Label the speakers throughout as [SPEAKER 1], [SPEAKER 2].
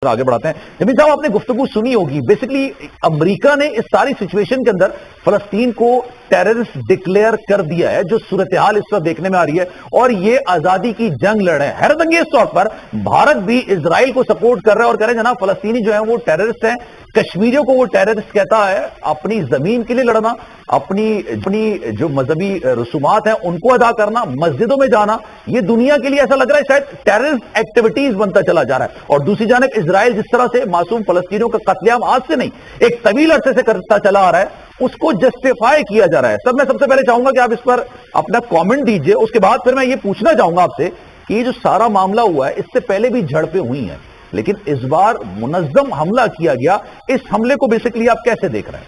[SPEAKER 1] आगे बढ़ाते हैं। जमीन साहब, आपने गुफ्तगू सुनी होगी, बेसिकली अमेरिका ने इस सारी सिचुएशन के अंदर फलस्तीन को टेररिस्ट डिक्लेयर कर दिया है, जो सूरत हाल इस वक्त देखने में आ रही है, और ये आजादी की जंग लड़ रहे हैं। हैरतअंगेज तौर पर भारत भी इजराइल को सपोर्ट कर रहा है और कह रहे हैं जनाब फलस्तीनी जो है वो टेररिस्ट हैं, कश्मीरियों को वो टेररिस्ट कहता है। अपनी जमीन के लिए लड़ना, अपनी जो मजहबी रसूमात हैं उनको अदा करना, मस्जिदों में जाना, ये दुनिया के लिए ऐसा लग रहा है शायद टेररिस्ट एक्टिविटीज बनता चला जा रहा है। और दूसरी जानब इजराइल जिस तरह से मासूम फलस्तीनियों का कत्लेआम आज से नहीं एक तवील अरसे से करता चला आ रहा है, उसको जस्टिफाई किया जा रहा है। सर, मैं सबसे पहले चाहूंगा कि आप इस पर अपना कमेंट दीजिए, उसके बाद फिर मैं ये पूछना चाहूंगा आपसे कि ये जो सारा मामला हुआ है, इससे पहले भी झड़पें हुई हैं, लेकिन इस बार मुनज्जम हमला किया गया। इस हमले को बेसिकली आप कैसे देख रहे हैं?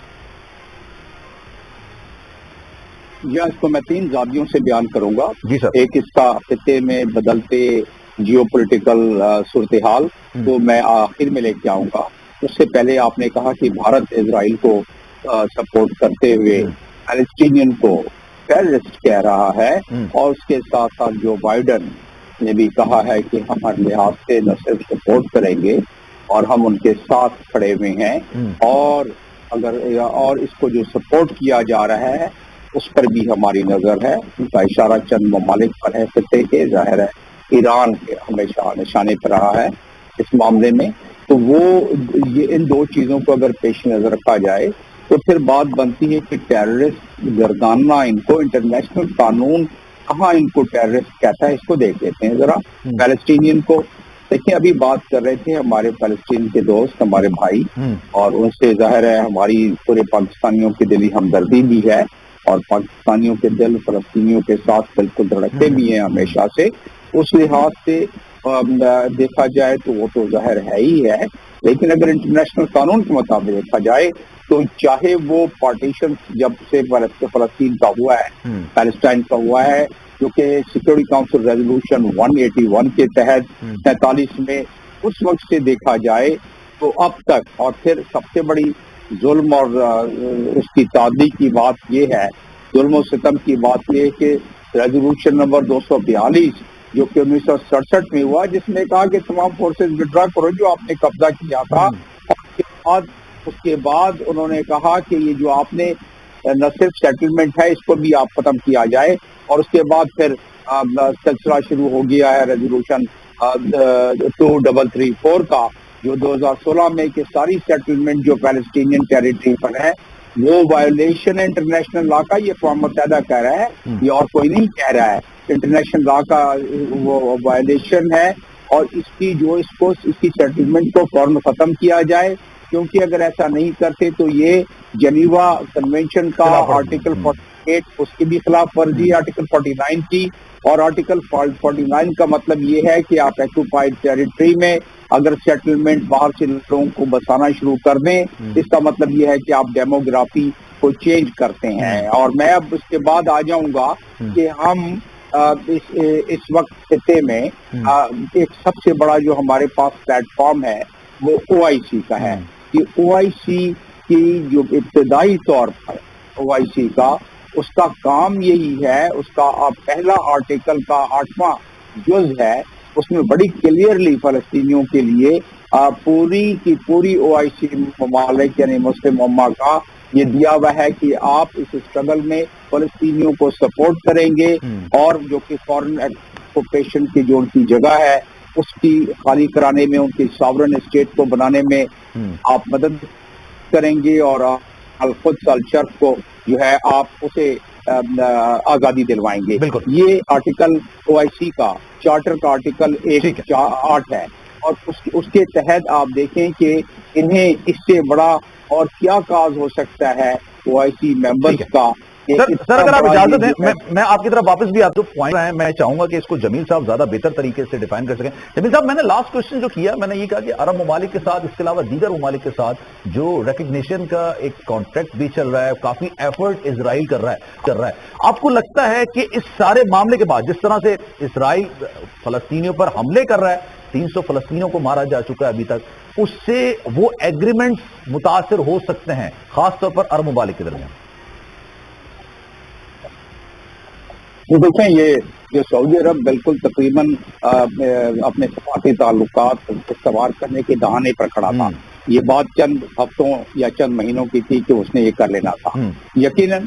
[SPEAKER 2] या इसको मैं 3 जावियों से बयान करूंगा।
[SPEAKER 1] जी सर।
[SPEAKER 2] एक इसका खित्ते में बदलते जियोपॉलिटिकल सूरत हाल को मैं आखिर में लेके आऊंगा। उससे पहले आपने कहा कि भारत इजराइल को सपोर्ट करते हुए पैलेस्टीनियन को टेररिस्ट कह रहा है, और उसके साथ साथ जो बाइडन ने भी कहा है कि हम हर लिहाज से न सिर्फ सपोर्ट करेंगे और हम उनके साथ खड़े हुए हैं, और इसको जो सपोर्ट किया जा रहा है उस पर भी हमारी नजर है। उनका इशारा चंद ममालिक पर है, खित्ते के जाहिर है ईरान के हमेशा निशाने पर रहा है इस मामले में। तो वो ये इन 2 चीजों को अगर पेश नजर रखा जाए तो फिर बात बनती है कि टेररिस्ट गर्दाना इनको इंटरनेशनल कानून कहाँ इनको टेररिस्ट कहता है, इसको देख लेते हैं जरा। पैलेस्टीनियन को देखिए, अभी बात कर रहे थे हमारे पैलेस्टीन के दोस्त, हमारे भाई, और उनसे जाहिर है हमारी पूरे पाकिस्तानियों की दिली हमदर्दी भी है, और पाकिस्तानियों के दिल फलस्तीनियों के साथ बिल्कुल धड़कते भी हैं हमेशा से। उस लिहाज से देखा जाए तो वो तो जाहिर है ही है, लेकिन अगर इंटरनेशनल कानून के मुताबिक देखा जाए तो चाहे वो पार्टीशन जब से फलस्तीन का हुआ है, पैलेस्टाइन का हुआ है, जो कि सिक्योरिटी काउंसिल रेजोल्यूशन 181 के तहत 47 में, उस वक्त से देखा जाए तो अब तक, और फिर सबसे बड़ी जुल्म और उसकी तादी की बात ये है, जुल्म और सितम की बात ये है कि रेजोल्यूशन नंबर 242 जो कि 1967 में हुआ, जिसने कहा कि तमाम फोर्सेस विड्रॉ करो जो आपने कब्जा किया था, और उसके बाद उन्होंने कहा कि ये जो आपने न सिर्फ सेटलमेंट है इसको भी आप खत्म किया जाए, और उसके बाद फिर सिलसिला शुरू हो गया है रेजोल्यूशन 2334 का, जो 2016 में कि सारी सेटलमेंट जो पैलेस्टीनियन टेरिटरी पर है वो वायोलेशन है इंटरनेशनल लॉ का। ये अक़वाम मुत्तहिदा कह रहा है, ये और कोई नहीं कह रहा है, इंटरनेशनल लॉ का वो वायोलेशन है, और इसकी सेटलमेंट को फौरन खत्म किया जाए, क्योंकि अगर ऐसा नहीं करते तो ये जेनीवा कन्वेंशन का आर्टिकल 48 उसकी भी खिलाफ वर्जी, आर्टिकल 49 की, और आर्टिकल 49 का मतलब ये है कि आप ऑक्यूपाइड टेरिटरी में अगर सेटलमेंट बाहर से लोगों को बसाना शुरू कर दें, इसका मतलब ये है कि आप डेमोग्राफी को चेंज करते हैं। और मैं अब उसके बाद आ जाऊंगा कि हम इस वक्त खित्ते में एक सबसे बड़ा जो हमारे पास प्लेटफॉर्म है वो OIC का है, कि OIC की जो इब्तदाई तौर पर OIC का उसका काम यही है, उसका पहला आर्टिकल का 8वां जुज़ है, उसमें बड़ी क्लियरली फलस्तीनियों के लिए पूरी की पूरी OIC ममालिक यानी मुस्लिम उम्मा का ये दिया हुआ है कि आप इस स्ट्रगल में फलस्तीनियों को सपोर्ट करेंगे, और जो कि फॉरेन ऑक्यूपेशन की जो उनकी जगह है उसकी खाली कराने में, उनकी सॉवरेन स्टेट को बनाने में आप मदद करेंगे, और अल-कुद्स अल-शर्क को जो है आप उसे आजादी दिलवाएंगे। ये आर्टिकल OIC का चार्टर का आर्टिकल 1.8 है, और उसके तहत आप देखें कि इन्हें इससे बड़ा और क्या काज हो सकता है OIC मेंबर्स का।
[SPEAKER 1] सर अगर आप इजाजत है मैं आपकी तरफ वापस भी आप जो पॉइंट है मैं चाहूंगा कि इसको जमील साहब ज्यादा बेहतर तरीके से डिफाइन कर सकें। जमील साहब, मैंने लास्ट क्वेश्चन जो किया मैंने ये कहा कि अरब ममालिक के साथ, इसके अलावा दीगर ममालिक के साथ जो रिकग्निशन का एक कॉन्ट्रैक्ट भी चल रहा है, काफी एफर्ट इजराइल कर रहा है, आपको लगता है कि इस सारे मामले के बाद जिस तरह से इजराइल फलस्तीनियों पर हमले कर रहा है, 300 फलस्तीनियों को मारा जा चुका है अभी तक, उससे वो एग्रीमेंट्स मुतासिर हो सकते हैं खासतौर पर अरब ममालिक के दरमियान?
[SPEAKER 2] تو دیکھیں یہ جو سعودی عرب بالکل تقریباً اپنے سفارتی تعلقات استوار کرنے کے دہانے پر کھڑا تھا. یہ بات چند ہفتوں یا چند مہینوں کی تھی کہ اس نے یہ کر لینا تھا. یقیناً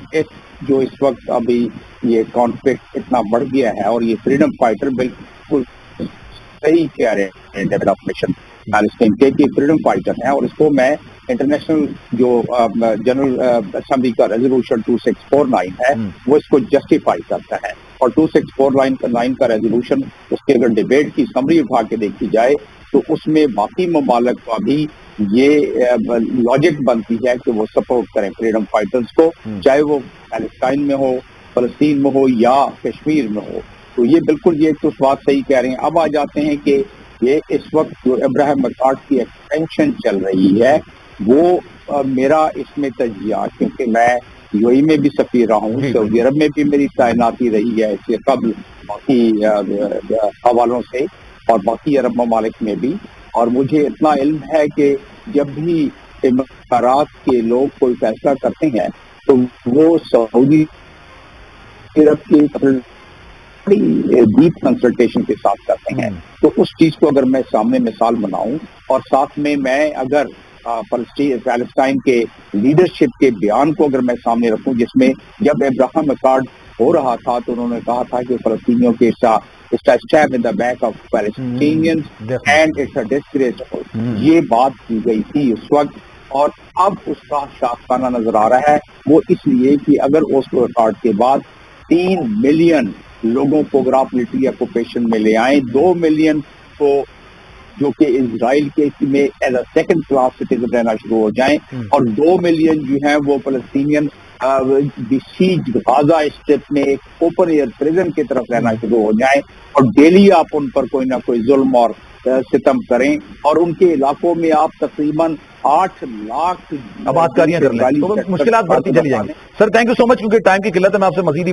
[SPEAKER 2] جو اس وقت ابھی یہ کانفلکٹ اتنا بڑھ گیا ہے اور یہ فریڈم فائٹر بالکل صحیح کہہ رہے ہیں ڈیولپمنٹ پیلسٹین کے کہ فریڈم فائٹر ہیں، اور اس کو میں انٹرنیشنل جو جنرل اسمبلی کا ریزولوشن 2649 ہے وہ اس کو جسٹیفائی کرتا ہے. اور 2649 کا ریزولوشن اس کے اگر ڈیبیٹ کی سمری اٹھا کے دیکھی جائے تو اس میں باقی ممالک کا بھی یہ لاجک بنتی ہے کہ وہ سپورٹ کریں فریڈم فائٹرز کو، چاہے وہ پیلسٹائن میں ہو، فلسطین میں ہو یا کشمیر میں ہو. تو یہ بالکل یہ تو بات صحیح کہہ رہے ہیں. اب آ جاتے ہیں کہ یہ اس وقت جو ابراہیم اکارڈ کی ایکسٹینشن چل رہی ہے وہ میرا اس میں تجزیہ، کیونکہ میں یو اے میں بھی سفیر رہا ہوں، سعودی عرب میں بھی میری تعیناتی رہی ہے اس سے قبل باقی حوالوں سے اور باقی عرب ممالک میں بھی، اور مجھے اتنا علم ہے کہ جب بھی امارات کے لوگ کوئی فیصلہ کرتے ہیں تو وہ سعودی عرب کی ڈیپ کنسلٹیشن کے ساتھ کرتے ہیں. تو اس چیز کو اگر میں سامنے مثال بناؤں اور ساتھ میں اگر پیلسٹائن کے لیڈرشپ کے بیان کو اگر میں سامنے رکھوں، جس میں جب ابراہیم اکارڈ ہو رہا تھا تو انہوں نے کہا تھا کہ فلسطینیوں کے step in the back of Palestinians and it's a disgrace, یہ بات کی گئی تھی اس وقت. اور اب اس کا شاخانہ نظر آ رہا ہے، وہ اس لیے کہ اگر اوسلو اکارڈ کے بعد 3 ملین لوگوں کو اگر آپ ملٹری آکوپیشن میں لے آئیں، 2 ملین کو جو کہ اسرائیل کے میں as a second class citizen رہنا شروع ہو جائیں، اور 2 ملین جو ہیں وہ فلسطینین بسیج غازہ اسٹرپ میں ایک اوپن ایئر پریزن کی طرف رہنا شروع ہو جائیں، اور ڈیلی آپ ان پر کوئی نہ کوئی ظلم اور ستم کریں، اور ان کے علاقوں میں آپ تقریباً 8 لاکھ
[SPEAKER 1] آباد کاریاں کر لیں تو مشکلات بڑھتی چلی جائیں گی. سر تھینک یو سو مچ، کیونکہ ٹائم کی قلت ہے، میں آپ سے مزید ہی